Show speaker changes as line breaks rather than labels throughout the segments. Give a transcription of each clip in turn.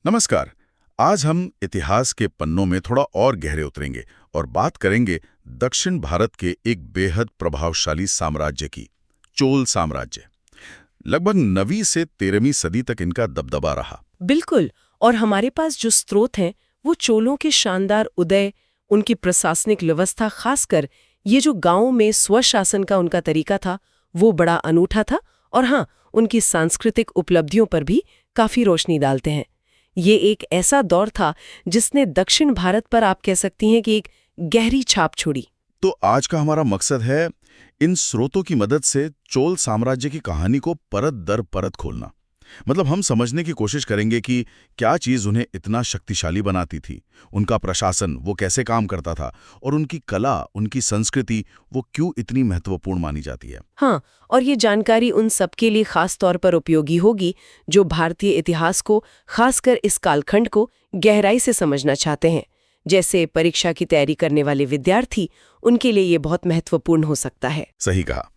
नमस्कार। आज हम इतिहास के पन्नों में थोड़ा और गहरे उतरेंगे और बात करेंगे दक्षिण भारत के एक बेहद प्रभावशाली साम्राज्य की, चोल साम्राज्य। लगभग 9वीं से 13वीं सदी तक इनका दबदबा रहा।
बिल्कुल। और हमारे पास जो स्रोत हैं वो चोलों के शानदार उदय, उनकी प्रशासनिक व्यवस्था, खासकर ये जो गांवों में स्वशासन का उनका तरीका था वो बड़ा अनूठा था। और हाँ, उनकी सांस्कृतिक उपलब्धियों पर भी काफी रोशनी डालते हैं। ये एक ऐसा दौर था जिसने दक्षिण भारत पर, आप कह सकती हैं कि एक गहरी छाप छोड़ी।
तो आज का हमारा मकसद है इन स्रोतों की मदद से चोल साम्राज्य की कहानी को परत दर परत खोलना। मतलब हम समझने की कोशिश करेंगे कि क्या चीज उन्हें इतना शक्तिशाली बनाती थी, उनका प्रशासन वो कैसे काम करता था, और उनकी कला, उनकी संस्कृति वो क्यों इतनी महत्वपूर्ण मानी जाती है।
हाँ, और ये जानकारी उन सबके लिए खास तौर पर उपयोगी होगी जो भारतीय इतिहास को, खासकर इस कालखंड को गहराई से समझना चाहते हैं। जैसे परीक्षा की तैयारी करने वाले विद्यार्थी, उनके लिए ये बहुत महत्वपूर्ण हो सकता है।
सही कहा।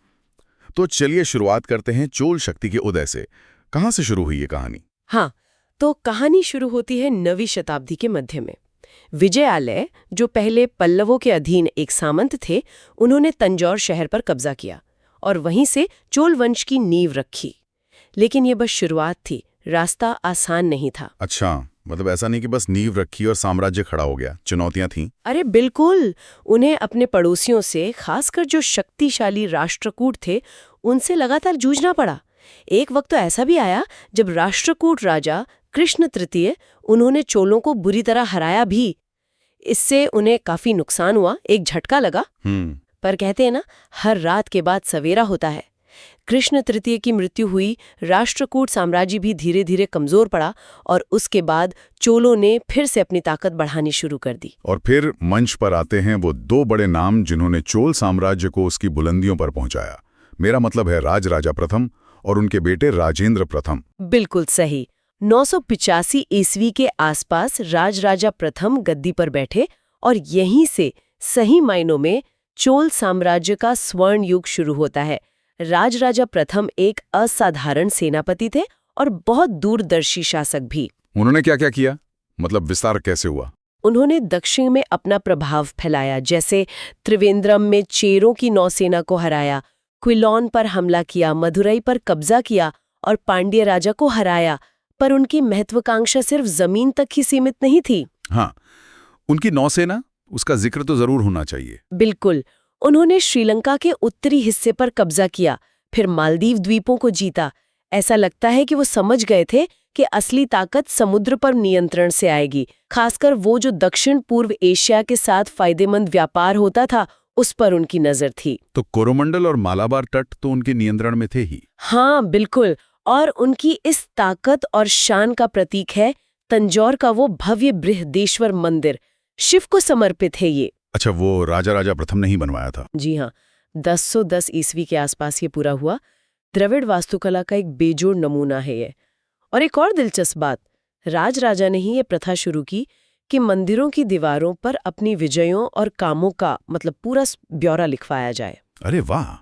तो चलिए शुरुआत करते हैं चोल शक्ति के उदय से। कहाँ से शुरू हुई ये कहानी?
हाँ, तो कहानी शुरू होती है 9वीं शताब्दी के मध्य में। विजयालय, जो पहले पल्लवों के अधीन एक सामंत थे, उन्होंने तंजौर शहर पर कब्जा किया और वहीं से चोल वंश की नींव रखी। लेकिन ये बस शुरुआत थी, रास्ता आसान नहीं था।
अच्छा, मतलब ऐसा नहीं कि बस नींव रखी और साम्राज्य खड़ा हो गया, चुनौतियां थीं।
अरे बिल्कुल, उन्हें अपने पड़ोसियों से, खासकर जो शक्तिशाली राष्ट्रकूट थे, उनसे लगातार जूझना पड़ा। एक वक्त तो ऐसा भी आया जब राष्ट्रकूट राजा कृष्ण तृतीय, उन्होंने चोलों को बुरी तरह हराया भी। इससे उन्हें काफी नुकसान हुआ, एक झटका लगा। पर कहते हैं ना, हर रात के बाद सवेरा होता है। कृष्ण तृतीय की मृत्यु हुई, राष्ट्रकूट साम्राज्य भी धीरे धीरे कमजोर पड़ा और उसके बाद चोलों ने फिर से अपनी ताकत बढ़ानी शुरू कर दी।
और फिर मंच पर आते हैं वो दो बड़े नाम जिन्होंने चोल साम्राज्य को उसकी बुलंदियों पर पहुंचाया। मेरा मतलब है राजराजा प्रथम और उनके बेटे राजेंद्र प्रथम।
बिल्कुल सही। 985 ईस्वी के आसपास राजराजा प्रथम गद्दी पर बैठे और यहीं से सही मायनों में चोल साम्राज्य का स्वर्ण युग शुरू होता है। राजराजा प्रथम एक असाधारण सेनापति थे और बहुत दूरदर्शी शासक भी।
उन्होंने क्या क्या किया, मतलब विस्तार कैसे हुआ?
उन्होंने दक्षिण में अपना प्रभाव फैलाया, जैसे त्रिवेंद्रम में चेरों की नौसेना को हराया, क्विलोन पर हमला किया, मदुरई पर कब्जा किया और पांड्य राजा को हराया। पर उनकी महत्वाकांक्षा सिर्फ जमीन तक ही सीमित नहीं थी।
हाँ, उनकी नौसेना, उसका जिक्र तो जरूर होना चाहिए।
बिल्कुल। उन्होंने श्रीलंका के उत्तरी हिस्से पर कब्जा किया, फिर मालदीव द्वीपों को जीता। ऐसा लगता है कि वो समझ गए थे कि असली ताकत समुद्र पर नियंत्रण से आएगी, खासकर वो जो दक्षिण पूर्व एशिया के साथ फायदेमंद व्यापार होता था, उस पर उनकी नजर थी।
तो कोरोमंडल और मालाबार तट तो उनके नियंत्रण में थे ही।
हाँ बिल्कुल। और उनकी इस ताकत और शान का प्रतीक है तंजौर का वो भव्य बृहदेश्वर मंदिर। शिव को समर्पित है ये।
अच्छा, वो राजा प्रथम ने ही बनवाया था?
जी हाँ, 1010 ईस्वी के आसपास ये पूरा हुआ। द्रविड़ वास्तुकला का एक बेजोड़ नमूना है ये। और एक और दिलचस्प बात, राजराजा ने ही ये प्रथा शुरू की कि मंदिरों की दीवारों पर अपनी विजयों और कामों का, मतलब पूरा ब्यौरा लिखवाया जाए।
अरे वाह,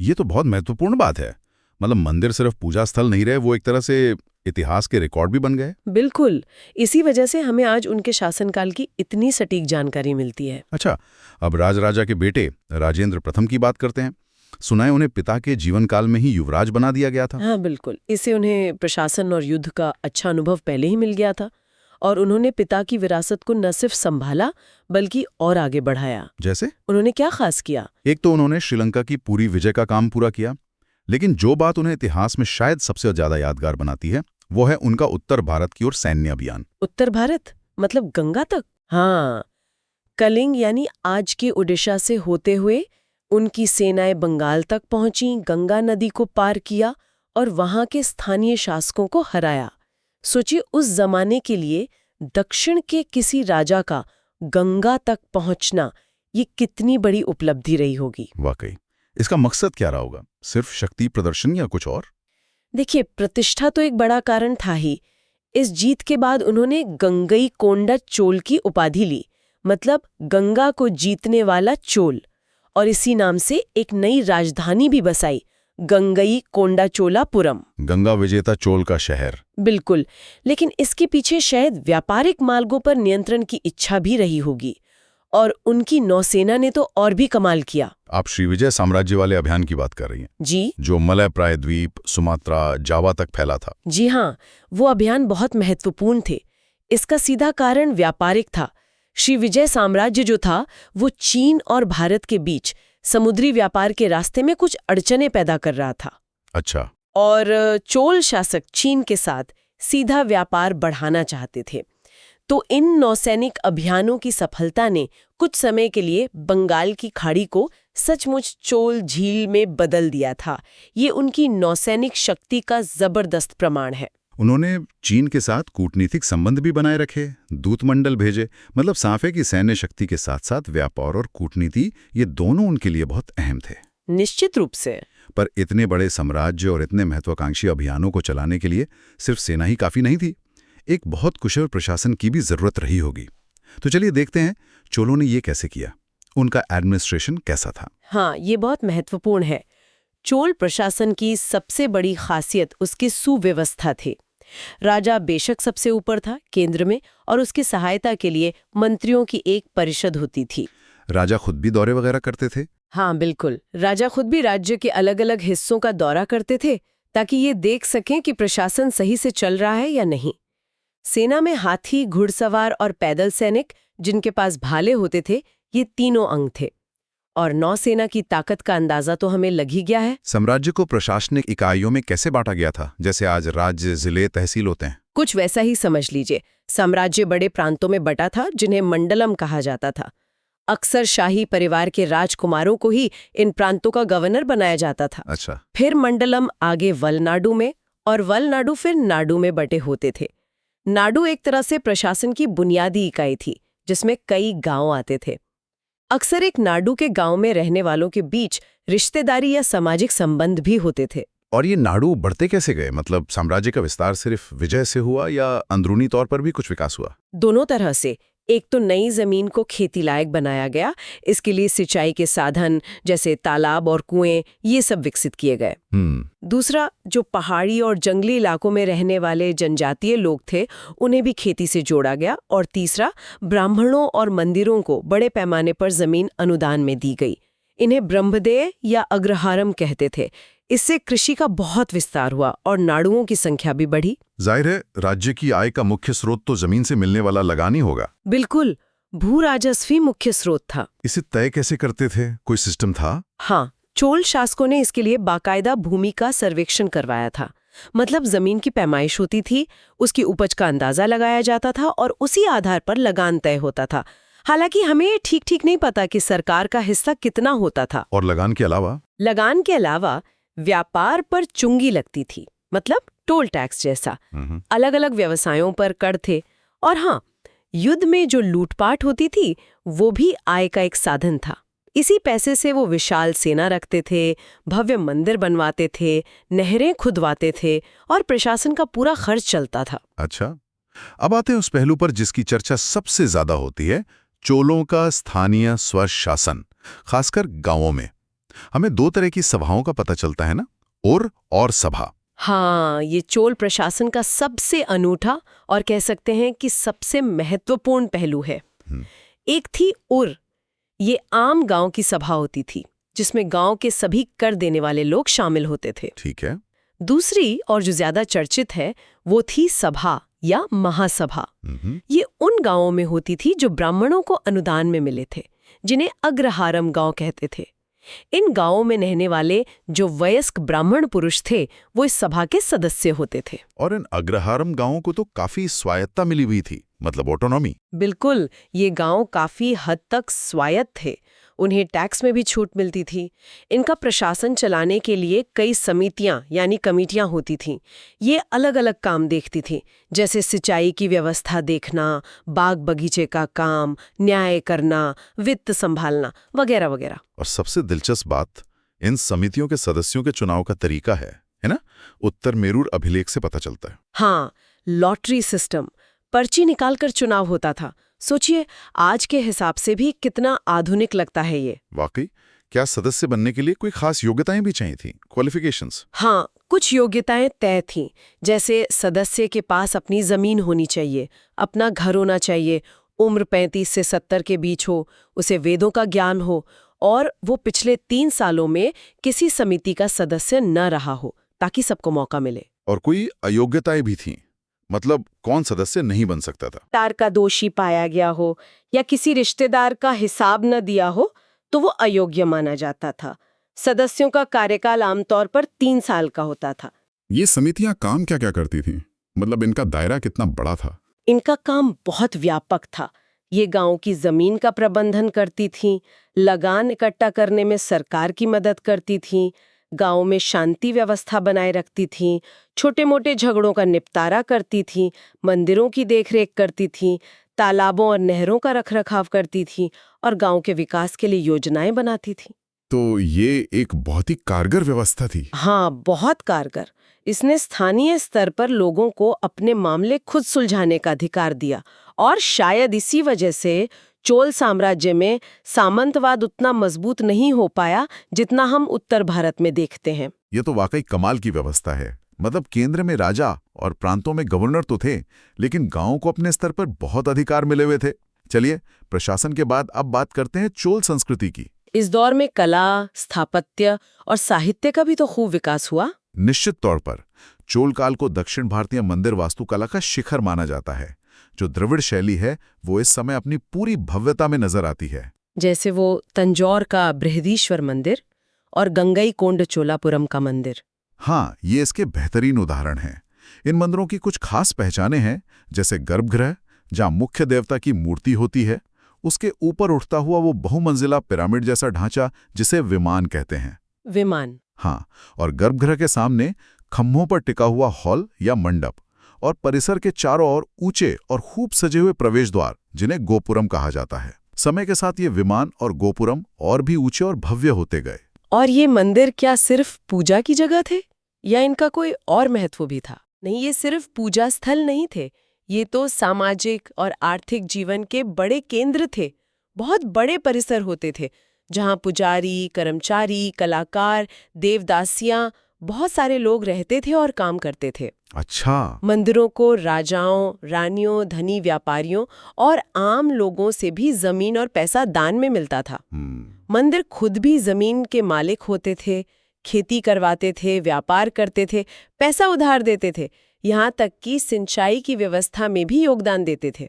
ये तो बहुत महत्वपूर्ण बात है। मतलब मंदिर सिर्फ पूजा स्थल नहीं रहे, वो एक तरह से इतिहास के रिकॉर्ड भी बन गए।
बिल्कुल। इसी वजह से हमें आज उनके शासनकाल की इतनी सटीक जानकारी मिलती है।
अच्छा, अब राजराजा के बेटे राजेंद्र प्रथम की बात करते हैं। सुना है उन्हें पिता के जीवन काल में ही युवराज बना दिया गया था।
हाँ बिल्कुल, इससे उन्हें प्रशासन और युद्ध का अच्छा अनुभव पहले ही मिल गया था और उन्होंने पिता की विरासत को न सिर्फ संभाला बल्कि और आगे बढ़ाया।
जैसे?
उन्होंने क्या खास किया?
एक तो उन्होंने श्रीलंका की पूरी विजय का काम पूरा किया, लेकिन जो बात उन्हें इतिहास में शायद सबसे ज्यादा यादगार बनाती है वो है उनका उत्तर भारत की ओर सैन्य अभियान।
उत्तर भारत मतलब गंगा तक? हाँ, कलिंग यानी आज के ओडिशा से होते हुए उनकी सेनाएं बंगाल तक पहुंची, गंगा नदी को पार किया और वहां के स्थानीय शासकों को हराया। सोचिए, उस जमाने के लिए दक्षिण के किसी राजा का गंगा तक पहुंचना ये कितनी बड़ी उपलब्धि रही होगी।
वाकई। इसका मकसद क्या रहा होगा? सिर्फ शक्ति प्रदर्शन या कुछ और?
देखिए, प्रतिष्ठा तो एक बड़ा कारण था ही। इस जीत के बाद उन्होंने गंगई कोंडा चोल की उपाधि ली, मतलब गंगा को जीतने वाला चोल, और इसी नाम से एक नई राजधानी भी बसाई, गंगई कोंडाचोलापुरम।
गंगा विजेता चोल का शहर।
बिल्कुल, लेकिन इसके पीछे शायद व्यापारिक मार्गों पर नियंत्रण की इच्छा भी रही होगी, और उनकी नौसेना ने तो और भी कमाल किया।
आप श्रीविजय साम्राज्य वाले अभियान की बात कर रही हैं?
जी,
जो मलय प्रायद्वीप, सुमात्रा, जावा तक फैला था।
जी हाँ, वो अभियान बहुत महत्वपूर्ण थे। इसका सीधा कारण व्यापारिक था। श्रीविजय साम्राज्य जो था वो चीन और भारत के बीच समुद्री व्यापार के रास्ते में कुछ अड़चनें पैदा कर रहा था।
अच्छा।
और चोल शासक चीन के साथ सीधा व्यापार बढ़ाना चाहते थे। तो इन नौसैनिक अभियानों की सफलता ने कुछ समय के लिए बंगाल की खाड़ी को सचमुच चोल झील में बदल दिया था। ये उनकी नौसैनिक शक्ति का जबरदस्त प्रमाण है।
उन्होंने चीन के साथ कूटनीतिक संबंध भी बनाए रखे, दूतमंडल भेजे। मतलब साफ है कि सैन्य शक्ति के साथ साथ व्यापार और कूटनीति ये दोनों उनके लिए बहुत अहम थे।
निश्चित रूप से।
पर इतने बड़े साम्राज्य और इतने महत्वाकांक्षी अभियानों को चलाने के लिए सिर्फ सेना ही काफी नहीं थी, एक बहुत कुशल प्रशासन की भी जरूरत रही होगी। तो चलिए देखते हैं चोलों ने ये कैसे किया, उनका एडमिनिस्ट्रेशन कैसा था।
हाँ, ये बहुत महत्वपूर्ण है। चोल प्रशासन की सबसे बड़ी खासियत उसकी सुव्यवस्था थी। राजा बेशक सबसे ऊपर था केंद्र में, और उसकी सहायता के लिए मंत्रियों की एक परिषद होती थी।
राजा खुद भी दौरे वगैरह करते थे?
हाँ बिल्कुल, राजा खुद भी राज्य के अलग अलग हिस्सों का दौरा करते थे ताकि ये देख सकें कि प्रशासन सही से चल रहा है या नहीं। सेना में हाथी, घुड़सवार और पैदल सैनिक, जिनके पास भाले होते थे, ये तीनों अंग थे। और नौसेना की ताकत का अंदाजा तो हमें लग ही गया है।
साम्राज्य को प्रशासनिक इकाइयों में कैसे बांटा गया था, जैसे आज राज्य, जिले, तहसील होते हैं?
कुछ वैसा ही समझ लीजिए। साम्राज्य बड़े प्रांतों में बटा था जिन्हें मंडलम कहा जाता था। अक्सर शाही परिवार के राजकुमारों को ही इन प्रांतों का गवर्नर बनाया जाता था।
अच्छा।
फिर मंडलम आगे वलनाडु में, और वलनाडु फिर नाडु में बटे होते थे। नाडु एक तरह से प्रशासन की बुनियादी इकाई थी जिसमें कई गांव आते थे। अक्सर एक नाडु के गांव में रहने वालों के बीच रिश्तेदारी या सामाजिक संबंध भी होते थे।
और ये नाडु बढ़ते कैसे गए? मतलब साम्राज्य का विस्तार सिर्फ विजय से हुआ या अंदरूनी तौर पर भी कुछ विकास हुआ?
दोनों तरह से। एक तो नई जमीन को खेती लायक बनाया गया, इसके लिए सिंचाई के साधन जैसे तालाब और कुएं ये सब विकसित किए गए। दूसरा, जो पहाड़ी और जंगली इलाकों में रहने वाले जनजातीय लोग थे उन्हें भी खेती से जोड़ा गया। और तीसरा, ब्राह्मणों और मंदिरों को बड़े पैमाने पर जमीन अनुदान में दी गई। इन्हें ब्रह्मदेय या अग्रहारम कहते थे। इससे कृषि का बहुत विस्तार हुआ और नाडुओं की संख्या भी बढ़ी।
जाहिर है राज्य की आय का मुख्य स्रोत तो जमीन से मिलने वाला लगान ही होगा।
बिल्कुल, भू राजस्व ही मुख्य स्रोत था।
इसे तय कैसे करते थे? कोई सिस्टम था?
हाँ, चोल शासकों ने इसके लिए बाकायदा भूमि का सर्वेक्षण करवाया था। मतलब जमीन की पैमाइश होती थी, उसकी उपज का अंदाजा लगाया जाता था और उसी आधार पर लगान तय होता था। हालांकि हमें ठीक नहीं पता कि सरकार का हिस्सा कितना होता था।
और लगान के अलावा
व्यापार पर चुंगी लगती थी, मतलब टोल टैक्स जैसा। अलग अलग व्यवसायों पर कर थे। और हाँ, युद्ध में जो लूटपाट होती थी वो भी आय का एक साधन था। इसी पैसे से वो विशाल सेना रखते थे, भव्य मंदिर बनवाते थे, नहरें खुदवाते थे और प्रशासन का पूरा खर्च चलता था।
अच्छा, अब आते हैं उस पहलू पर जिसकी चर्चा सबसे ज्यादा होती है, चोलों का स्थानीय स्वशासन, खासकर गांवों में। हमें दो तरह की सभाओं का पता चलता है ना, और सभा।
हाँ, ये चोल प्रशासन का सबसे अनूठा और कह सकते हैं कि सबसे महत्वपूर्ण पहलू है। एक थी उर, ये आम गांव की सभा होती थी जिसमें गांव के सभी कर देने वाले लोग शामिल होते थे।
ठीक है।
दूसरी और जो ज्यादा चर्चित है वो थी सभा या महासभा। ये उन गांवों में होती थी जो ब्राह्मणों को अनुदान में मिले थे, जिन्हें अग्रहारम गांव कहते थे। इन गांवों में रहने वाले जो वयस्क ब्राह्मण पुरुष थे वो इस सभा के सदस्य होते थे।
और इन अग्रहारम गांवों को तो काफी स्वायत्ता मिली हुई थी, मतलब ऑटोनॉमी।
बिल्कुल, ये गांव काफी हद तक स्वायत्त थे। उन्हें टैक्स में भी छूट मिलती थी। इनका प्रशासन चलाने के लिए कई समितियां यानी कमेटियां होती थीं। ये अलग अलग काम देखती थीं, जैसे सिंचाई की व्यवस्था देखना, बाग बगीचे का काम, न्याय करना, वित्त संभालना वगैरह वगैरह।
और सबसे दिलचस्प बात, इन समितियों के सदस्यों के चुनाव का तरीका है ना? उत्तर मेरूर अभिलेख से पता चलता है।
हाँ, लॉटरी सिस्टम, पर्ची निकालकर चुनाव होता था। सोचिए, आज के हिसाब से भी कितना आधुनिक लगता है ये।
वाकई, क्या सदस्य बनने के लिए कोई खास योग्यताएं भी चाहिए थी, क्वालिफिकेशंस?
हाँ, कुछ योग्यताएं तय थीं, जैसे सदस्य के पास अपनी जमीन होनी चाहिए, अपना घर होना चाहिए, उम्र 35 से 70 के बीच हो, उसे वेदों का ज्ञान हो और वो पिछले 3 सालों में किसी समिति का सदस्य न रहा हो, ताकि सबको मौका मिले।
और कोई अयोग्यताएं भी थीं, मतलब कौन सदस्य नहीं बन सकता था?
रिश्तेदार का दोषी पाया गया हो या किसी रिश्तेदार का हिसाब न दिया हो तो वो अयोग्य माना जाता था। सदस्यों का कार्यकाल आमतौर पर 3 साल का होता था।
ये समितियां काम क्या क्या करती थीं? मतलब इनका दायरा कितना बड़ा था?
इनका काम बहुत व्यापक था। ये गांव की जमीन का प्रबंधन करती थीं, लगान इकट्ठा करने में सरकार की मदद करती थीं, गांव में शांति व्यवस्था बनाए रखती थीं, छोटे-मोटे झगड़ों का निपटारा करती थीं, मंदिरों की देखरेख करती थीं, तालाबों और नहरों का रखरखाव करती थीं और गांव के विकास के लिए योजनाएं बनाती थीं।
तो ये एक बहुत ही कारगर व्यवस्था थी।
हाँ, बहुत कारगर। इसने स्थानीय स्तर पर लोगों को अपने मामले खुद सुलझाने का अधिकार दिया और शायद इसी वजह से चोल साम्राज्य में सामंतवाद उतना मजबूत नहीं हो पाया जितना हम उत्तर भारत में देखते हैं।
ये तो वाकई कमाल की व्यवस्था है। मतलब केंद्र में राजा और प्रांतों में गवर्नर तो थे, लेकिन गांवों को अपने स्तर पर बहुत अधिकार मिले हुए थे। चलिए, प्रशासन के बाद अब बात करते हैं चोल संस्कृति की।
इस दौर में कला, स्थापत्य और साहित्य का भी तो खूब विकास हुआ।
निश्चित तौर पर चोल काल को दक्षिण भारतीय मंदिर वास्तुकला का शिखर माना जाता है। जो द्रविड़ शैली है वो इस समय अपनी पूरी भव्यता में नजर आती है।
जैसे वो तंजौर का बृहदीश्वर मंदिर और गंगईकोंड चोलापुरम का मंदिर।
हाँ, ये इसके बेहतरीन उदाहरण हैं। इन मंदिरों की कुछ खास पहचानें हैं, जैसे गर्भगृह, जहाँ मुख्य देवता की मूर्ति होती है, उसके ऊपर उठता हुआ वो बहुमंजिला पिरामिड जैसा ढांचा जिसे विमान कहते हैं।
विमान।
हाँ, और गर्भगृह के सामने खम्भों पर टिका हुआ हॉल या मंडप, और परिसर के चारों ओर ऊंचे और खूब सजे हुए प्रवेश द्वार, जिन्हें गोपुरम कहा जाता है। समय के साथ ये विमान और गोपुरम और भी ऊंचे और भव्य होते गए।
और ये मंदिर क्या सिर्फ पूजा की जगह थे या इनका कोई और महत्व भी था? नहीं, ये सिर्फ पूजा स्थल नहीं थे, ये तो सामाजिक और आर्थिक जीवन के बड़े केंद्र थे। बहुत बड़े परिसर होते थे जहां पुजारी, कर्मचारी, कलाकार, देवदासियां, बहुत सारे लोग रहते थे और काम करते थे।
अच्छा।
मंदिरों को राजाओं, रानियों, धनी व्यापारियों और आम लोगों से भी जमीन और पैसा दान में मिलता था। मंदिर खुद भी जमीन के मालिक होते थे, खेती करवाते थे, व्यापार करते थे, पैसा उधार देते थे, यहाँ तक कि सिंचाई की व्यवस्था में भी योगदान देते थे।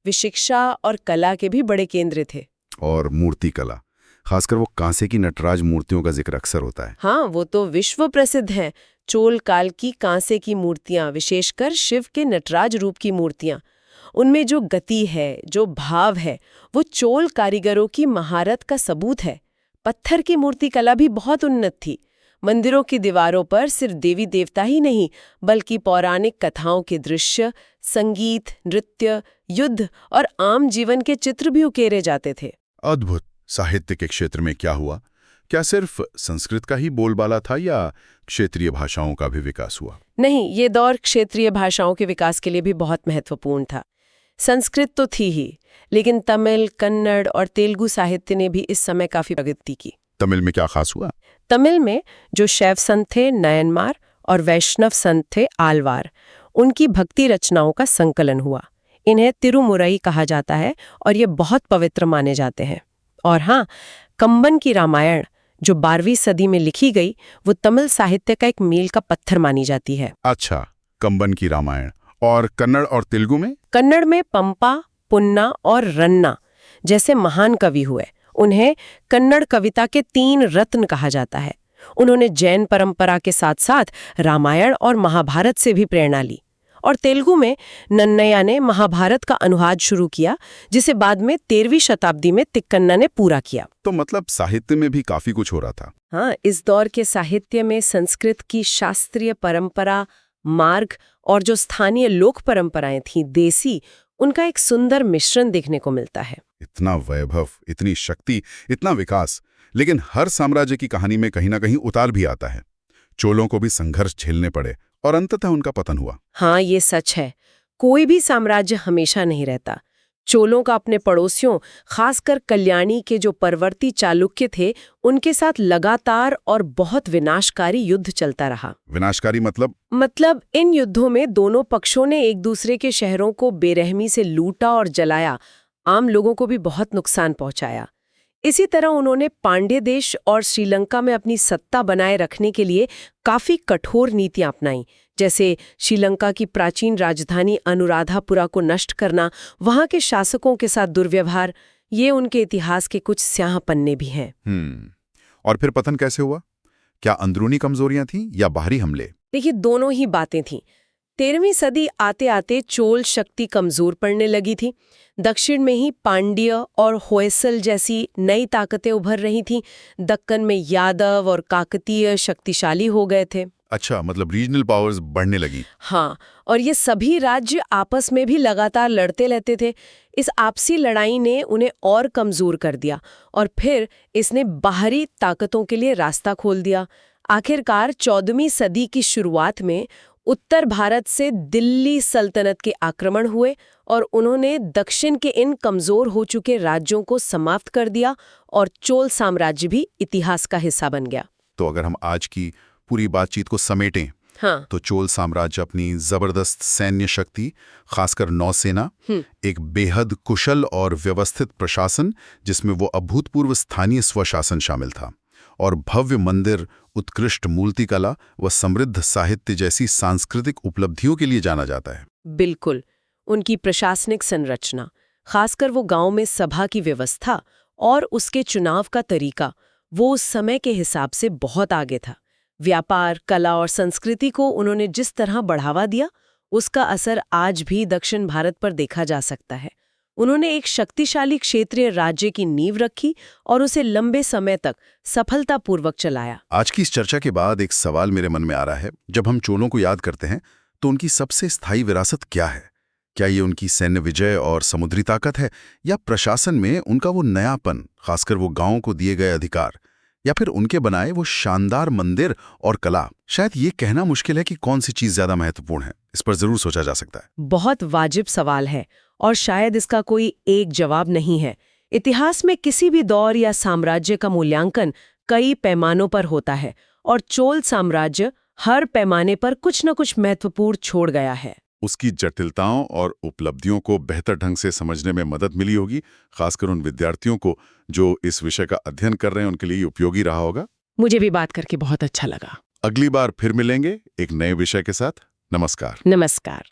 वे शिक्षा और कला के भी बड़े केंद्र थे।
और मूर्ति कला, खासकर वो कांसे की नटराज मूर्तियों का जिक्र अक्सर होता है।
हाँ, वो तो विश्व प्रसिद्ध हैं। चोल काल की कांसे की मूर्तियां, विशेषकर शिव के नटराज रूप की मूर्तियां, उनमें जो गति है, जो भाव है, वो चोल कारीगरों की महारत का सबूत है। पत्थर की मूर्ति कला भी बहुत उन्नत थी। मंदिरों की दीवारों पर सिर्फ देवी देवता ही नहीं, बल्कि पौराणिक कथाओं के दृश्य, संगीत, नृत्य, युद्ध और आम जीवन के चित्र भी उकेरे जाते थे।
अद्भुत। साहित्य के क्षेत्र में क्या हुआ? क्या सिर्फ संस्कृत का ही बोलबाला था या क्षेत्रीय भाषाओं का भी विकास हुआ?
नहीं, ये दौर क्षेत्रीय भाषाओं के विकास के लिए भी बहुत महत्वपूर्ण था। संस्कृत तो थी ही, लेकिन तमिल, कन्नड़ और तेलुगु साहित्य ने भी इस समय काफी प्रगति की।
तमिल में क्या खास हुआ?
तमिल में जो शैव संत थे नयनमार और वैष्णव संत थे आलवार, उनकी भक्ति रचनाओं का संकलन हुआ। इन्हें तिरुमुरई कहा जाता है और ये बहुत पवित्र माने जाते हैं। और हाँ, कंबन की रामायण जो 12वीं सदी में लिखी गई, वो तमिल साहित्य का एक मील का पत्थर मानी जाती है।
अच्छा, कंबन की रामायण। और कन्नड़ और तेलुगु में?
कन्नड़ में पंपा, पुन्ना और रन्ना जैसे महान कवि हुए। उन्हें कन्नड़ कविता के 3 रत्न कहा जाता है। उन्होंने जैन परंपरा के साथ साथ रामायण और महाभारत से भी प्रेरणा ली। और तेलुगु में नन्नया ने महाभारत का अनुवाद शुरू किया, जिसे बाद में 13वीं शताब्दी में तिक्कन्ना ने पूरा किया।
तो मतलब साहित्य में भी काफी कुछ हो रहा था।
हाँ, इस दौर के साहित्य में संस्कृत की शास्त्रीय परंपरा, मार्ग और जो स्थानीय लोक परंपराएं थीं, देसी, उनका एक सुंदर मिश्रण देखने को मिलता है।
इतना वैभव, इतनी शक्ति, इतना विकास, लेकिन हर साम्राज्य की कहानी में कहीं ना कहीं उतार भी आता है। चोलों को भी संघर्ष झेलने पड़े और अंततः उनका पतन हुआ।
हाँ, ये सच है। कोई भी साम्राज्य हमेशा नहीं रहता। चोलों का अपने पड़ोसियों, खासकर कल्याणी के जो परवर्ती चालुक्य थे, उनके साथ लगातार और बहुत विनाशकारी युद्ध चलता रहा।
विनाशकारी
मतलब इन युद्धों में दोनों पक्षों ने एक दूसरे के शहरों को बेरहमी से लूटा और जलाया, आम लोगों को भी बहुत नुकसान पहुंचाया। इसी तरह उन्होंने पांड्य देश और श्रीलंका में अपनी सत्ता बनाए रखने के लिए काफी कठोर नीतियां अपनाई, जैसे श्रीलंका की प्राचीन राजधानी अनुराधापुरा को नष्ट करना, वहां के शासकों के साथ दुर्व्यवहार। ये उनके इतिहास के कुछ स्याह पन्ने भी हैं।
और फिर पतन कैसे हुआ? क्या अंदरूनी कमजोरियां थीं या बाहरी हमले?
देखिए, दोनों ही बातें थीं। 13वीं सदी आते आते चोल शक्ति कमजोर पड़ने लगी थी। दक्षिण में ही पांड्य और होयसल जैसी नई ताकतें उभर रही थीं। दक्कन में यादव और काकतीय शक्तिशाली हो गए थे।
अच्छा, मतलब रीजनल पावर्स बढ़ने लगी।
हाँ, और ये सभी राज्य आपस में भी लगातार लड़ते रहते थे। इस आपसी लड़ाई ने उन्हें और कमजोर कर दिया और फिर इसने बाहरी ताकतों के लिए रास्ता खोल दिया। आखिरकार 14वीं सदी की शुरुआत में उत्तर भारत से दिल्ली सल्तनत के आक्रमण हुए और उन्होंने दक्षिण के इन कमजोर हो चुके राज्यों को समाप्त कर दिया और चोल साम्राज्य भी इतिहास का हिस्सा बन गया।
तो अगर हम आज की पूरी बातचीत को समेटें,
हाँ,
तो चोल साम्राज्य अपनी जबरदस्त सैन्य शक्ति, खासकर नौसेना, एक बेहद कुशल और व्यवस्थित प्रशासन जिसमें वो अभूतपूर्व स्थानीय स्वशासन शामिल था, और भव्य मंदिर, उत्कृष्ट मूर्तिकला व समृद्ध साहित्य जैसी सांस्कृतिक उपलब्धियों के लिए जाना जाता है।
बिल्कुल। उनकी प्रशासनिक संरचना, खासकर वो गांव में सभा की व्यवस्था और उसके चुनाव का तरीका, वो उस समय के हिसाब से बहुत आगे था। व्यापार, कला और संस्कृति को उन्होंने जिस तरह बढ़ावा दिया, उसका असर आज भी दक्षिण भारत पर देखा जा सकता है। उन्होंने एक शक्तिशाली क्षेत्रीय राज्य की नींव रखी और उसे लंबे समय तक सफलतापूर्वक चलाया।
आज की इस चर्चा के बाद एक सवाल मेरे मन में आ रहा है। जब हम चोलों को याद करते हैं तो उनकी सबसे स्थायी विरासत क्या है? क्या ये उनकी सैन्य विजय और समुद्री ताकत है, या प्रशासन में उनका वो नयापन, खासकर वो गांवों को दिए गए अधिकार, या फिर उनके बनाए वो शानदार मंदिर और कला? शायद ये कहना मुश्किल है कि कौन सी चीज ज्यादा महत्वपूर्ण है। इस पर जरूर सोचा जा सकता है।
बहुत वाजिब सवाल है और शायद इसका कोई एक जवाब नहीं है। इतिहास में किसी भी दौर या साम्राज्य का मूल्यांकन कई पैमानों पर होता है और चोल साम्राज्य हर पैमाने पर कुछ न कुछ महत्वपूर्ण छोड़ गया है।
उसकी जटिलताओं और उपलब्धियों को बेहतर ढंग से समझने में मदद मिली होगी, खासकर उन विद्यार्थियों को जो इस विषय का अध्ययन कर रहे हैं, उनके लिए उपयोगी रहा होगा।
मुझे भी बात करके बहुत अच्छा लगा।
अगली बार फिर मिलेंगे एक नए विषय के साथ। नमस्कार।
नमस्कार।